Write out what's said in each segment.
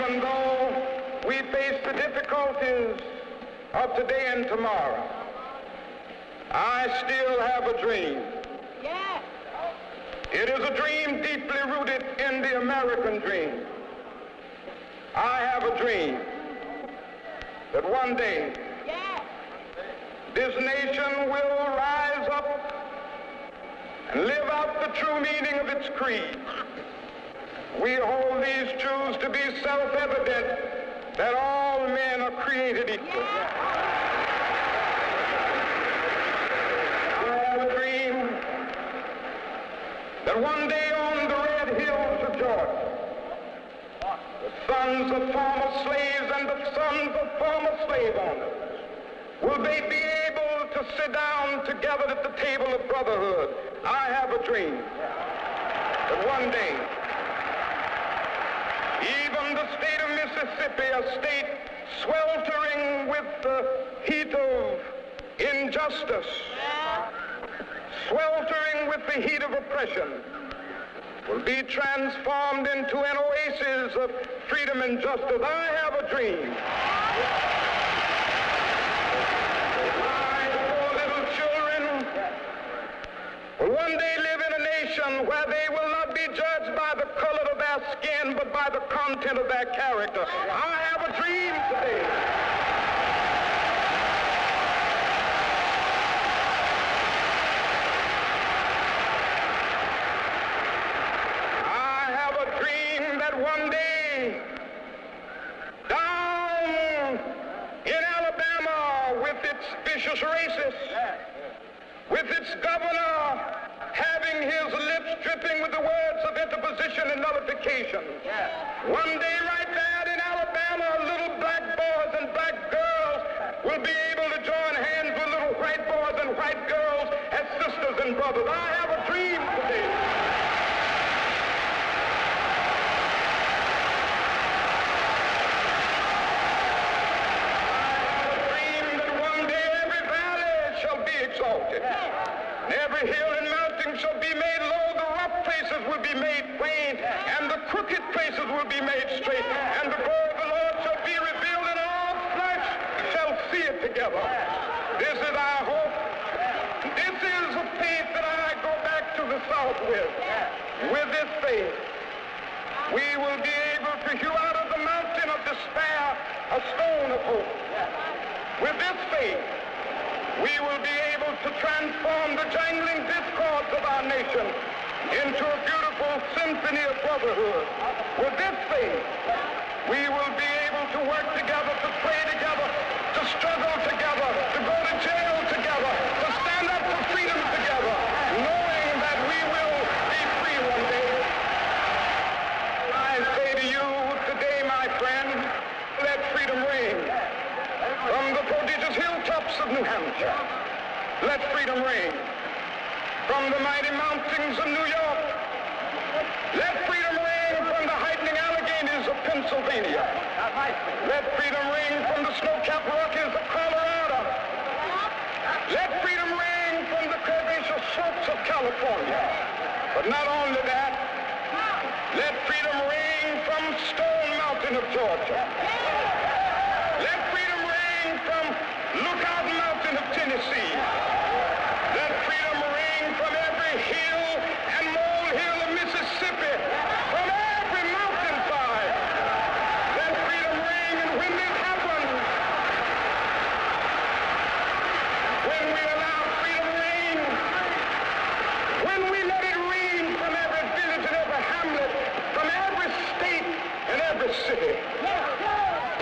even though we face the difficulties of today and tomorrow, I still have a dream. Yeah. It is a dream deeply rooted in the American dream. I have a dream that one day this nation will rise up and live out the true meaning of its creed. We hold these truths to be self-evident that all men are created equal. I have a dream that one day on the red hills of Georgia, the sons of former slaves and the sons of former slave owners will they be able to sit down together at the table of brotherhood. I have a dream that one day, even the state of Mississippi, a state sweltering with the heat of injustice, sweltering with the heat of oppression, will be transformed into an oasis of freedom and justice. I have a dream. My poor little children will one day live in a nation where they will not be judged by the color of their skin, but by the content of their character. I have a dream today. One day, down in Alabama, with its vicious racists, with its governor having his lips dripping with the words of interposition and nullification. One day, right there in Alabama, little black boys and black girls will be able to join hands with little white boys and white girls as sisters and brothers. I have a dream today. Exalted. Every hill and mountain shall be made low, the rough places will be made plain, and the crooked places will be made straight, and the glory of the Lord shall be revealed, and all flesh shall see it together. This is our hope. This is a faith that I go back to the South with. With this faith, we will be able to hew out of the mountain of despair a stone of hope. With this faith, we will be able to transform the jangling discords of our nation into a beautiful symphony of brotherhood. With this faith, we will be able to work together, to pray together, to struggle together, to go to jail together, to stand up for freedom together, knowing that we will be free one day. I say to you today, my friend, let freedom reign. From the prodigious hilltops of New Hampshire, let freedom reign. From the mighty mountains of New York, let freedom reign. From the heightening Alleghanies of Pennsylvania, let freedom reign. From the snow-capped Rockies of Colorado, let freedom reign. From the curvaceous slopes of California. But not only that, let freedom reign from Stone Mountain of Georgia. Let freedom reign from Lookout Mountain of Tennessee. Let freedom reign from every hill and molehill of Mississippi, from every mountainside. Let freedom reign, and when this happens, when we allow freedom reign, when we let it reign from every village and every hamlet, from every state and every city,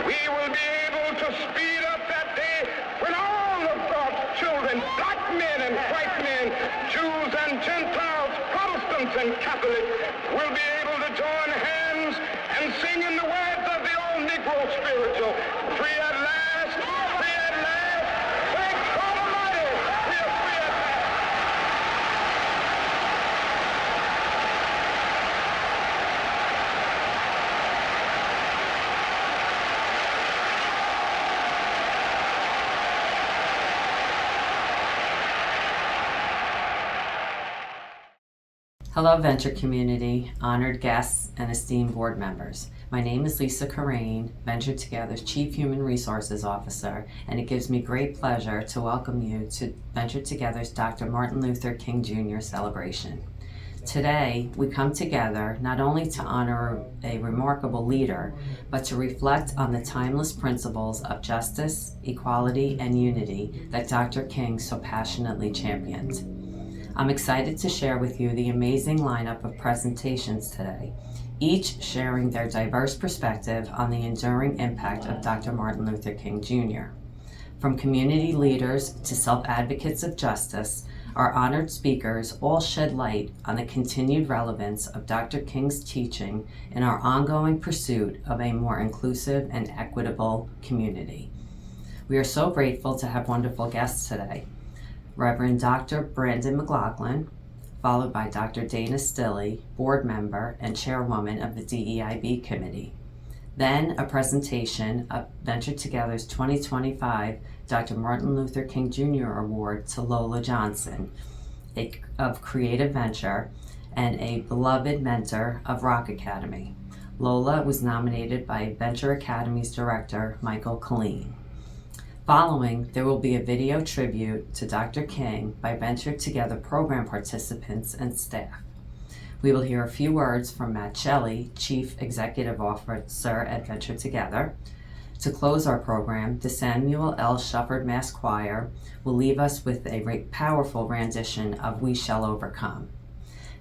we will be able to speed up that day when all of God's children, black men and white men, Jews and Gentiles, Protestants and Catholics, will be able to join hands and sing in the words of the old Negro spiritual, free at last, free at last, thank God Almighty, we are free at last. Hello, Venture community, honored guests, and esteemed board members. My name is Lisa Kirrane, Venture Together's Chief Human Resources Officer, and it gives me great pleasure to welcome you to Venture Together's Dr. Martin Luther King Jr. celebration. Today, we come together not only to honor a remarkable leader, but to reflect on the timeless principles of justice, equality, and unity that Dr. King so passionately championed. I'm excited to share with you the amazing lineup of presentations today, each sharing their diverse perspective on the enduring impact of Dr. Martin Luther King Jr. From community leaders to self-advocates of justice, our honored speakers all shed light on the continued relevance of Dr. King's teaching in our ongoing pursuit of a more inclusive and equitable community. We are so grateful to have wonderful guests today. Reverend Dr. Brandon McLauchlin, followed by Dr. Dana Stilley, board member and chairwoman of the DEIB committee. Then a presentation of Venture Together's 2025 Dr. Martin Luther King Jr. Award to Lola Johnson of Creative Venture and a beloved mentor of Rock Academy. Lola was nominated by Venture Academy's director, Killeen. Following, there will be a video tribute to Dr. King by Venture Together program participants and staff. We will hear a few words from Matt Shelley, Chief Executive Officer at Venture Together. To close our program, the Samuel L. Shufford Mass Choir will leave us with a powerful rendition of We Shall Overcome.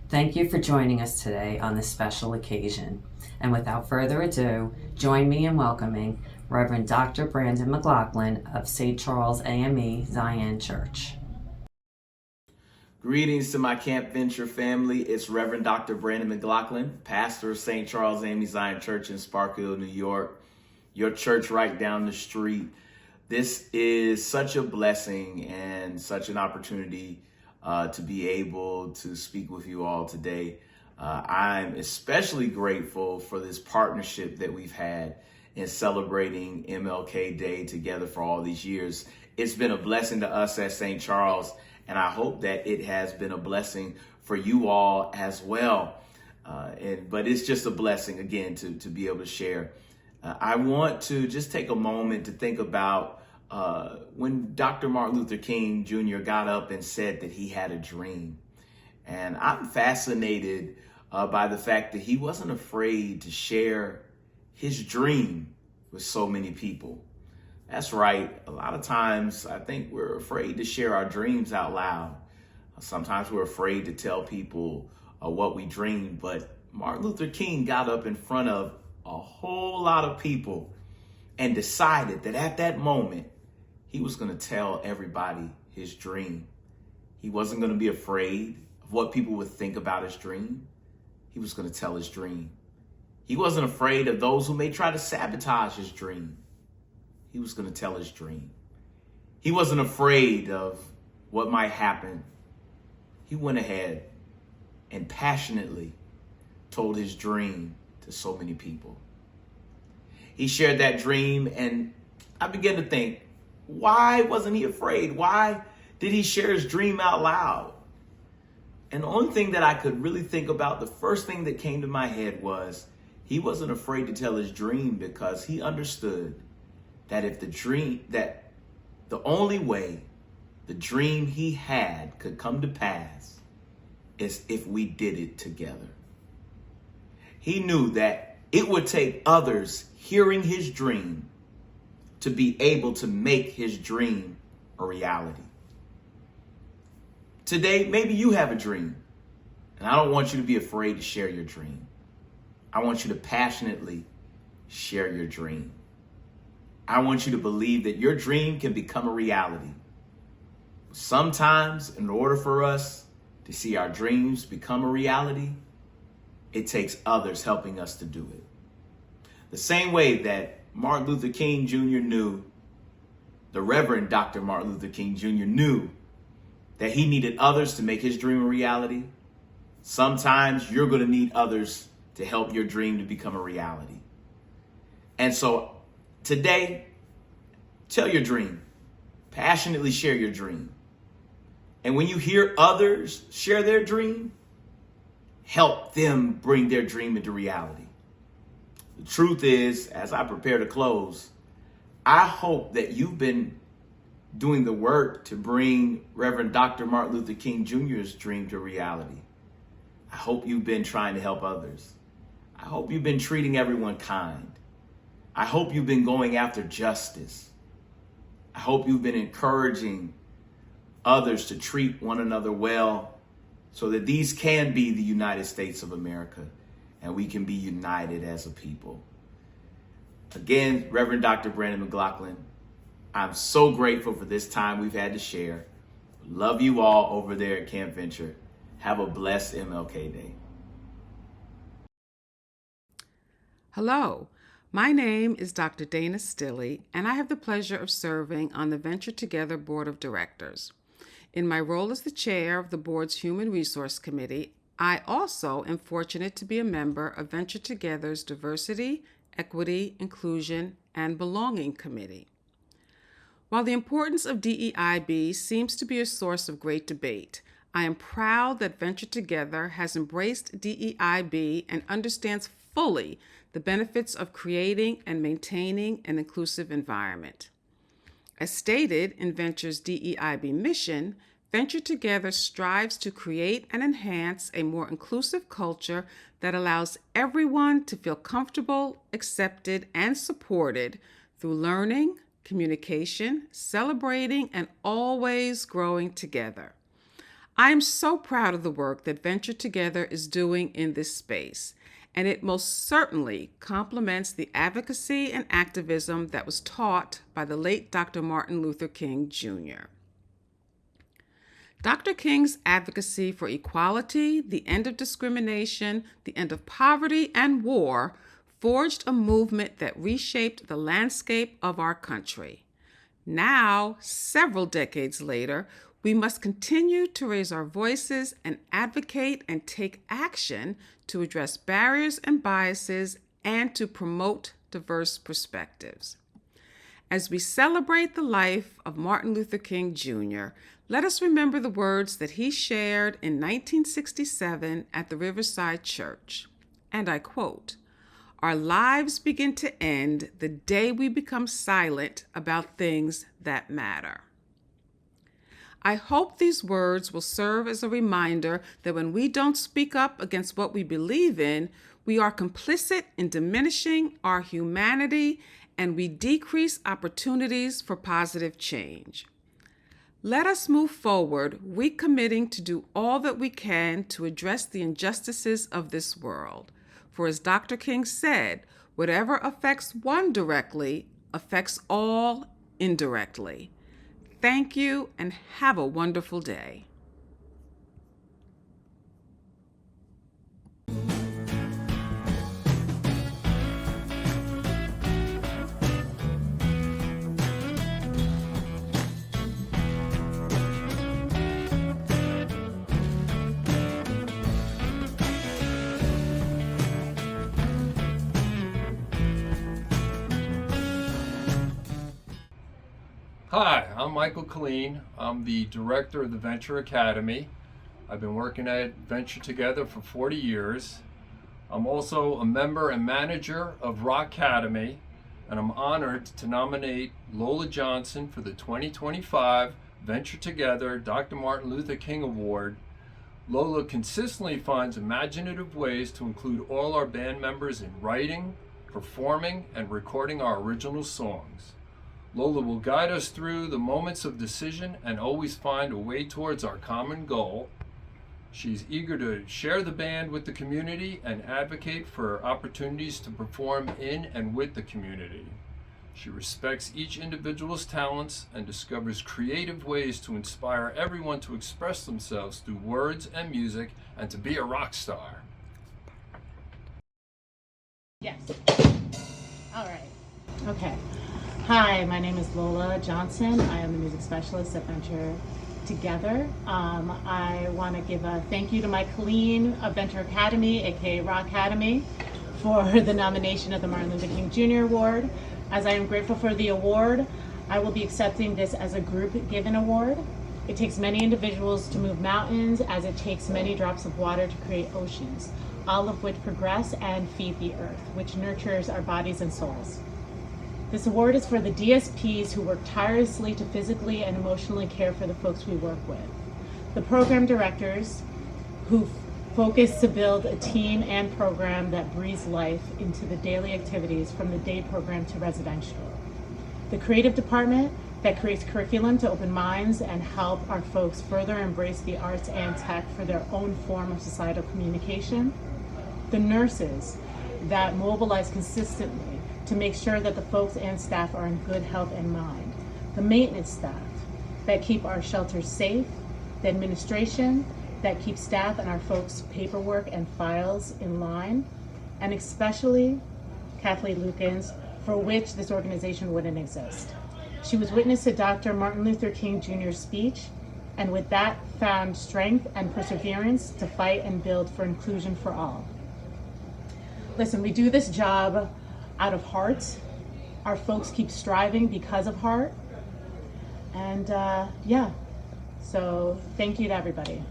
Thank you for joining us today on this special occasion. And without further ado, join me in welcoming Reverend Dr. Brandon McLauchlin of St. Charles AME Zion Church. Greetings to my Camp Venture family. It's Reverend Dr. Brandon McLauchlin, pastor of St. Charles AME Zion Church in Sparkville, New York. Your church right down the street. This is such a blessing and such an opportunity to be able to speak with you all today. I'm especially grateful for this partnership that we've had in celebrating MLK Day together for all these years. It's been a blessing to us at St. Charles, and I hope that it has been a blessing for you all as well. But it's just a blessing, again, to be able to share. I want to just take a moment to think about when Dr. Martin Luther King Jr. got up and said that he had a dream. And I'm fascinated by the fact that he wasn't afraid to share his dream with so many people. That's right. A lot of times I think we're afraid to share our dreams out loud. Sometimes we're afraid to tell people what we dream. But Martin Luther King got up in front of a whole lot of people and decided that at that moment, he was going to tell everybody his dream. He wasn't going to be afraid of what people would think about his dream. He was going to tell his dream. He wasn't afraid of those who may try to sabotage his dream. He was going to tell his dream. He wasn't afraid of what might happen. He went ahead and passionately told his dream to so many people. He shared that dream, and I began to think, why wasn't he afraid? Why did he share his dream out loud? And the only thing that I could really think about, the first thing that came to my head was, he wasn't afraid to tell his dream because he understood that the only way the dream he had could come to pass is if we did it together. He knew that it would take others hearing his dream to be able to make his dream a reality. Today, maybe you have a dream, and I don't want you to be afraid to share your dream. I want you to passionately share your dream. I want you to believe that your dream can become a reality. Sometimes, in order for us to see our dreams become a reality, it takes others helping us to do it. The same way that Martin Luther King Jr. knew, the Reverend Dr. Martin Luther King Jr. knew that he needed others to make his dream a reality. Sometimes you're going to need others to help your dream to become a reality. And so today, tell your dream. Passionately share your dream. And when you hear others share their dream, help them bring their dream into reality. The truth is, as I prepare to close, I hope that you've been doing the work to bring Reverend Dr. Martin Luther King Jr.'s dream to reality. I hope you've been trying to help others. I hope you've been treating everyone kind. I hope you've been going after justice. I hope you've been encouraging others to treat one another well so that these can be the United States of America and we can be united as a people. Again, Reverend Dr. Brandon McLauchlin, I'm so grateful for this time we've had to share. Love you all over there at Camp Venture. Have a blessed MLK Day. Hello, my name is Dr. Dana Stilley, and I have the pleasure of serving on the Venture Together Board of Directors. In my role as the chair of the board's Human Resource Committee, I also am fortunate to be a member of Venture Together's Diversity, Equity, Inclusion, and Belonging Committee. While the importance of DEIB seems to be a source of great debate, I am proud that Venture Together has embraced DEIB and understands fully the benefits of creating and maintaining an inclusive environment. As stated in Venture's DEIB mission, Venture Together strives to create and enhance a more inclusive culture that allows everyone to feel comfortable, accepted, and supported through learning, communication, celebrating, and always growing together. I am so proud of the work that Venture Together is doing in this space, and it most certainly complements the advocacy and activism that was taught by the late Dr. Martin Luther King Jr. Dr. King's advocacy for equality, the end of discrimination, the end of poverty and war forged a movement that reshaped the landscape of our country. Now, several decades later, we must continue to raise our voices and advocate and take action to address barriers and biases and to promote diverse perspectives. As we celebrate the life of Martin Luther King Jr., let us remember the words that he shared in 1967 at the Riverside Church. And I quote, "Our lives begin to end the day we become silent about things that matter." I hope these words will serve as a reminder that when we don't speak up against what we believe in, we are complicit in diminishing our humanity and we decrease opportunities for positive change. Let us move forward, recommitting to do all that we can to address the injustices of this world. For as Dr. King said, whatever affects one directly affects all indirectly. Thank you and have a wonderful day. Hi, I'm Michael Killeen. I'm the director of the Venture Academy. I've been working at Venture Together for 40 years. I'm also a member and manager of Rock Academy, and I'm honored to nominate Lola Johnson for the 2025 Venture Together Dr. Martin Luther King Award. Lola consistently finds imaginative ways to include all our band members in writing, performing, and recording our original songs. Lola will guide us through the moments of decision and always find a way towards our common goal. She's eager to share the band with the community and advocate for opportunities to perform in and with the community. She respects each individual's talents and discovers creative ways to inspire everyone to express themselves through words and music and to be a rock star. Yes. All right. Okay. Hi, my name is Lola Johnson. I am the music specialist at Venture Together. I want to give a thank you to my Killeen of Venture Academy, aka Rock Academy, for the nomination of the Martin Luther King Jr. Award. As I am grateful for the award, I will be accepting this as a group given award. It takes many individuals to move mountains, as it takes many drops of water to create oceans. all of which progress and feed the earth, which nurtures our bodies and souls. This award is for the DSPs who work tirelessly to physically and emotionally care for the folks we work with, the program directors who focus to build a team and program that breathes life into the daily activities from the day program to residential, the creative department that creates curriculum to open minds and help our folks further embrace the arts and tech for their own form of societal communication, the nurses that mobilize consistently to make sure that the folks and staff are in good health and mind, the maintenance staff that keep our shelters safe, the administration that keeps staff and our folks' paperwork and files in line, and especially Kathleen Lukens, for which this organization wouldn't exist. She was witness to Dr. Martin Luther King Jr.'s speech, and with that found strength and perseverance to fight and build for inclusion for all. Listen, we do this job out of heart. Our folks keep striving because of heart. And yeah, so thank you to everybody.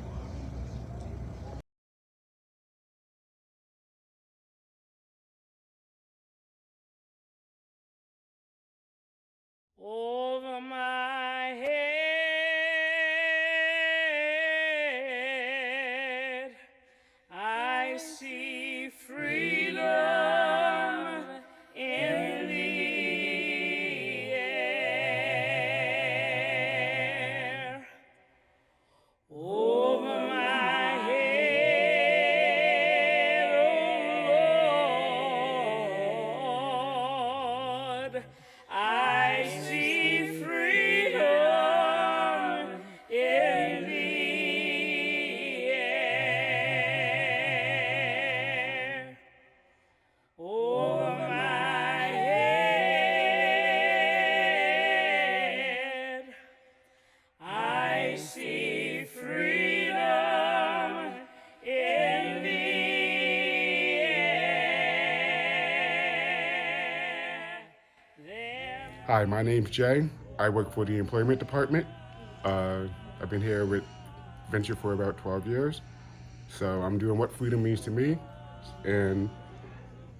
Over my head, I see freedom in the air. Over my head, oh Lord, I see freedom in the air. Over my head, I see freedom in the air. Hi, my name's Jay. I work for the employment department. I've been here with Venture for about 12 years. So I'm doing what freedom means to me. And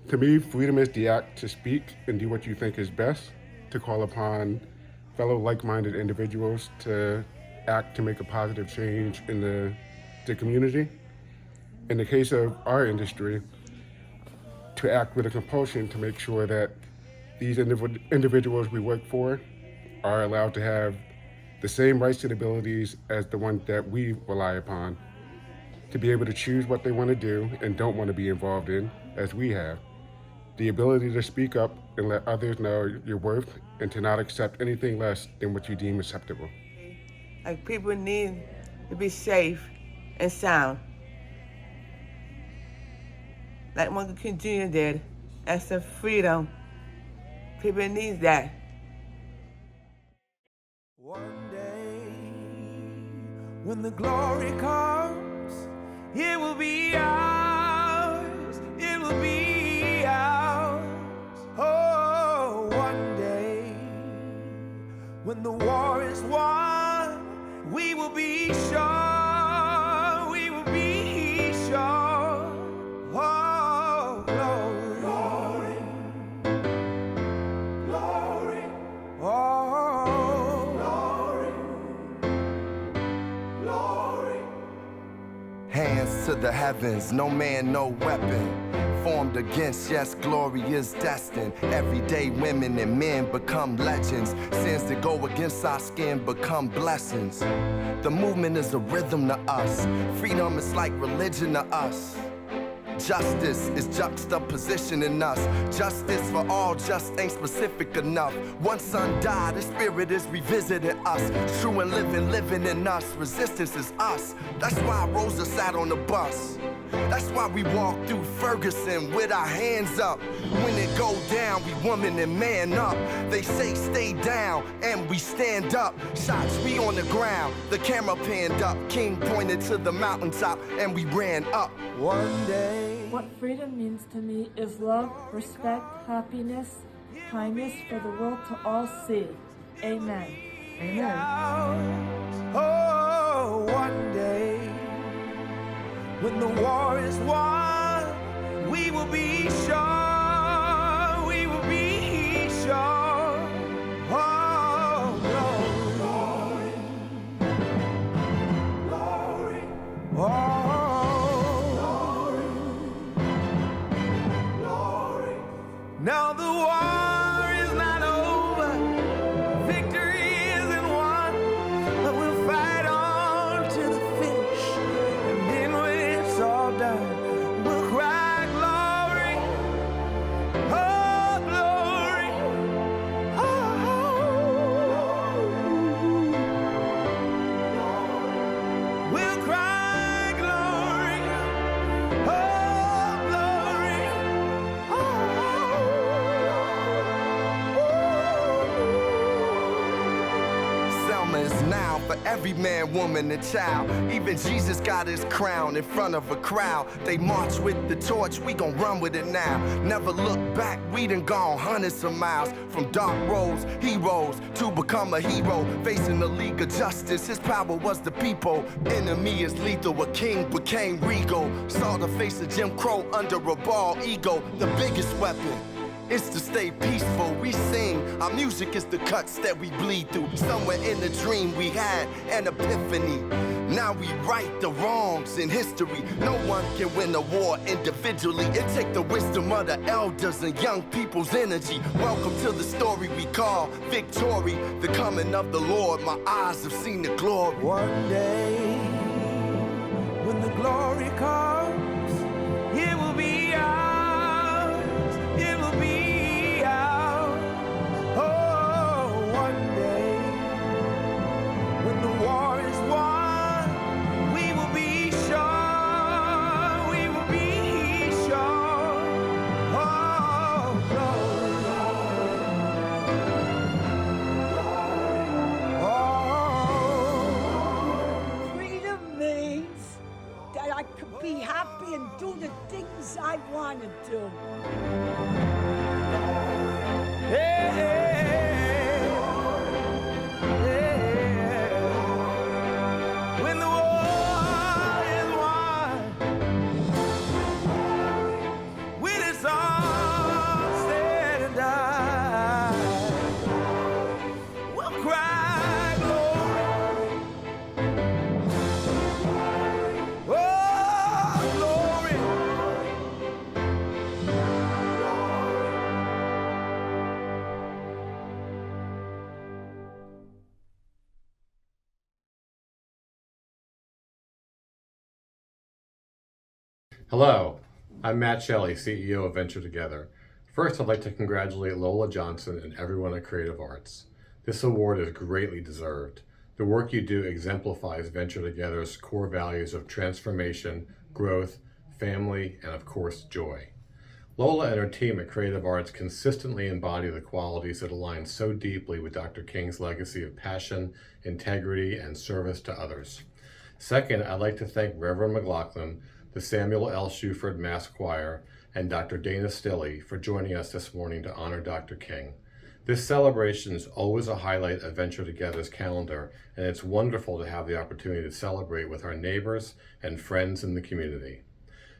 to me, freedom is the act to speak and do what you think is best, to call upon fellow like-minded individuals to act to make a positive change in the community. In the case of our industry, to act with a compulsion to make sure that these individuals we work for are allowed to have the same rights and abilities as the ones that we rely upon, to be able to choose what they want to do and don't want to be involved in, as we have. The ability to speak up and let others know your worth and to not accept anything less than what you deem acceptable. Like, people need to be safe and sound. Like Martin King Jr. did. That's the freedom. People need that. One day, when the glory comes, it will be ours. It will be ours. Oh, one day, when the war is won, we will be sure. We will be sure. Oh, glory, glory, glory. Oh, glory, glory. Hands to the heavens, no man, no weapon formed against, yes, glory is destined. Everyday women and men become legends. Sins that go against our skin become blessings. The movement is a rhythm to us. Freedom is like religion to us. Justice is juxtaposition in us. Justice for all just ain't specific enough. One son died, the spirit is revisiting us. True and living in us. Resistance is us. That's why Rosa sat on the bus. That's why we walk through Ferguson with our hands up. When it go down, we woman and man up. They say stay down, and we stand up. Shots, we on the ground, the camera panned up. King pointed to the mountaintop, and we ran up. One day. What freedom means to me is love, respect, happiness, kindness for the world to all see. Amen. Amen. Oh, one day, when the war is won, Every man, woman, and child. Even Jesus got his crown in front of a crowd. They march with the torch, we gon' run with it now. Never look back, we done gone hundreds of miles. From dark roads, heroes, to become a hero. Facing the League of Justice, his power was the people. Enemy is lethal, a king became regal. Saw the face of Jim Crow under a bald ego. The biggest weapon is to stay peaceful. We sing, our music is the cuts that we bleed through. Somewhere in the dream we had an epiphany. Now we right the wrongs in history. No one can win a war individually. It take the wisdom of the elders and young people's energy. Welcome to the story we call victory. The coming of the Lord, my eyes have seen the glory. One day, when the glory comes, it will be ours. It will be ours. Oh, one day, when the war is won, we will be sure. We will be sure. Oh, glory. Oh. Freedom means that I could be happy and do the things I want to do. Hey, hey, hey. When the war is won, when it's all said and done, we'll cry glory. Oh, glory. Hello, I'm Matt Shelley, CEO of Venture Together. First, I'd like to congratulate Lola Johnson and everyone at Creative Arts. This award is greatly deserved. The work you do exemplifies Venture Together's core values of transformation, growth, family, and of course, joy. Lola and her team at Creative Arts consistently embody the qualities that align so deeply with Dr. King's legacy of passion, integrity, and service to others. Second, I'd like to thank Reverend McLauchlin, the Samuel L. Shufford Mass Choir, and Dr.Dana Stilley for joining us this morning to honor Dr. King. This celebration is always a highlight of Venture Together's calendar, and it's wonderful to have the opportunity to celebrate with our neighbors and friends in the community.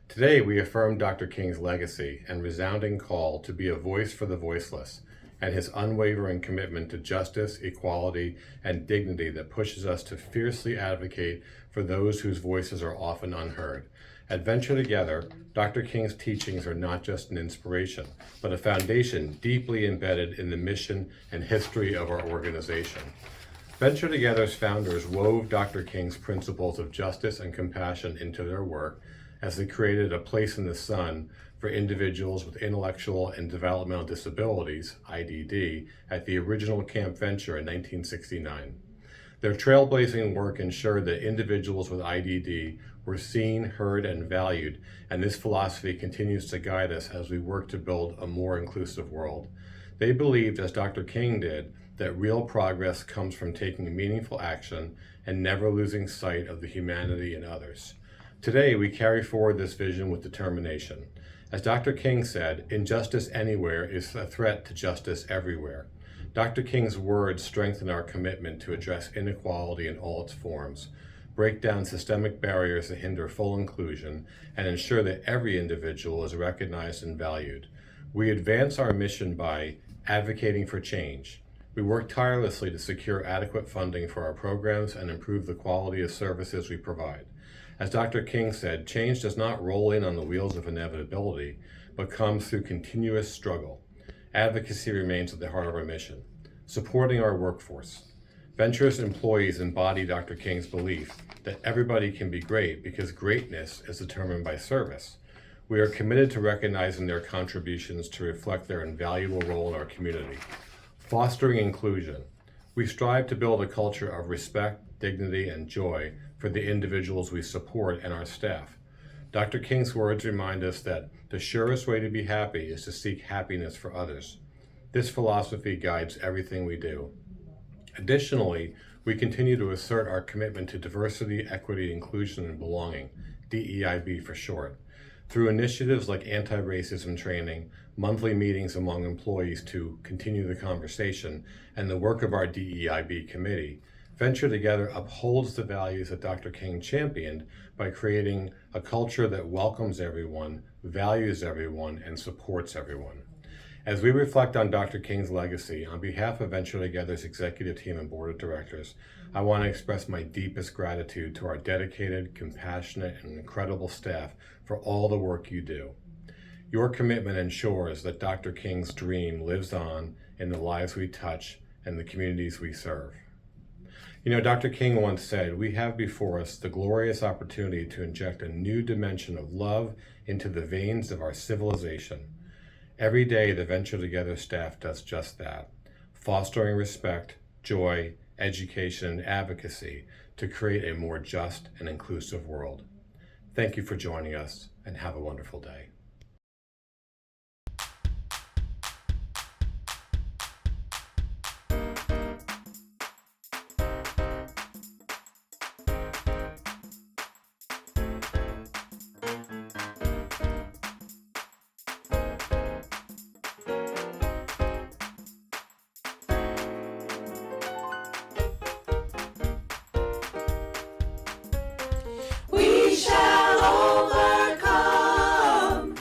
Today, we affirm Dr. King's legacy and resounding call to be a voice for the voiceless, and his unwavering commitment to justice, equality, and dignity that pushes us to fiercely advocate for those whose voices are often unheard. At Venture Together, Dr. King's teachings are not just an inspiration, but a foundation deeply embedded in the mission and history of our organization. Venture Together's founders wove Dr. King's principles of justice and compassion into their work as they created a place in the sun for individuals with intellectual and developmental disabilities, IDD, at the original Camp Venture in 1969. Their trailblazing work ensured that individuals with IDD were seen, heard, and valued, and this philosophy continues to guide us as we work to build a more inclusive world. They believed, as Dr. King did, that real progress comes from taking meaningful action and never losing sight of the humanity in others. Today, we carry forward this vision with determination. As Dr. King said, injustice anywhere is a threat to justice everywhere. Dr. King's words strengthen our commitment to address inequality in all its forms, break down systemic barriers that hinder full inclusion, and ensure that every individual is recognized and valued. We advance our mission by advocating for change. We work tirelessly to secure adequate funding for our programs and improve the quality of services we provide. As Dr. King said, change does not roll in on the wheels of inevitability, but comes through continuous struggle. Advocacy remains at the heart of our mission. Supporting our workforce. Venture's employees embody Dr. King's belief that everybody can be great because greatness is determined by service. We are committed to recognizing their contributions to reflect their invaluable role in our community. Fostering inclusion. We strive to build a culture of respect, dignity, and joy for the individuals we support and our staff. Dr. King's words remind us that the surest way to be happy is to seek happiness for others. This philosophy guides everything we do. Additionally, We continue to assert our commitment to diversity, equity, inclusion, and belonging, DEIB for short, through initiatives like anti-racism training, monthly meetings among employees to continue the conversation, and the work of our DEIB committee. Venture Together upholds the values that Dr. King championed by creating a culture that welcomes everyone, values everyone, and supports everyone. As we reflect on Dr. King's legacy, on behalf of Venture Together's executive team and board of directors, I want to express my deepest gratitude to our dedicated, compassionate, and incredible staff for all the work you do. Your commitment ensures that Dr. King's dream lives on in the lives we touch and the communities we serve. You know, Dr. King once said, "We have before us the glorious opportunity to inject a new dimension of love into the veins of our civilization." Every day, the Venture Together staff does just that, fostering respect, joy, education, and advocacy to create a more just and inclusive world. Thank you for joining us, and have a wonderful day. We shall overcome.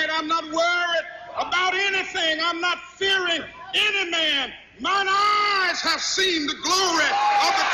tonight. I'm not worried about anything. I'm not fearing any man. Mine eyes have seen the glory of the